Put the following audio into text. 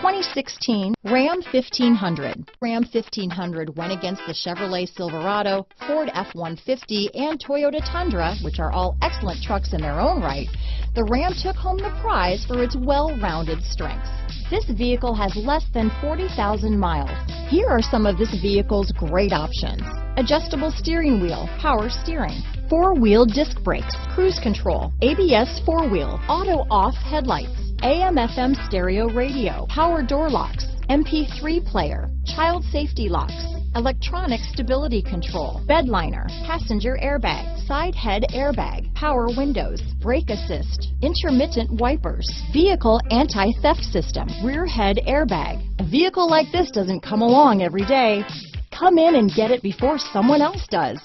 2016 Ram 1500. Ram 1500 went against the Chevrolet Silverado, Ford F-150, and Toyota Tundra, which are all excellent trucks in their own right. The Ram took home the prize for its well-rounded strengths. This vehicle has less than 40,000 miles. Here are some of this vehicle's great options: adjustable steering wheel, power steering, four-wheel disc brakes, cruise control, ABS four-wheel, auto-off headlights, AM/FM stereo radio, power door locks, MP3 player, child safety locks, electronic stability control, bed liner, passenger airbag, side head airbag, power windows, brake assist, intermittent wipers, vehicle anti-theft system, rear head airbag. A vehicle like this doesn't come along every day. Come in and get it before someone else does.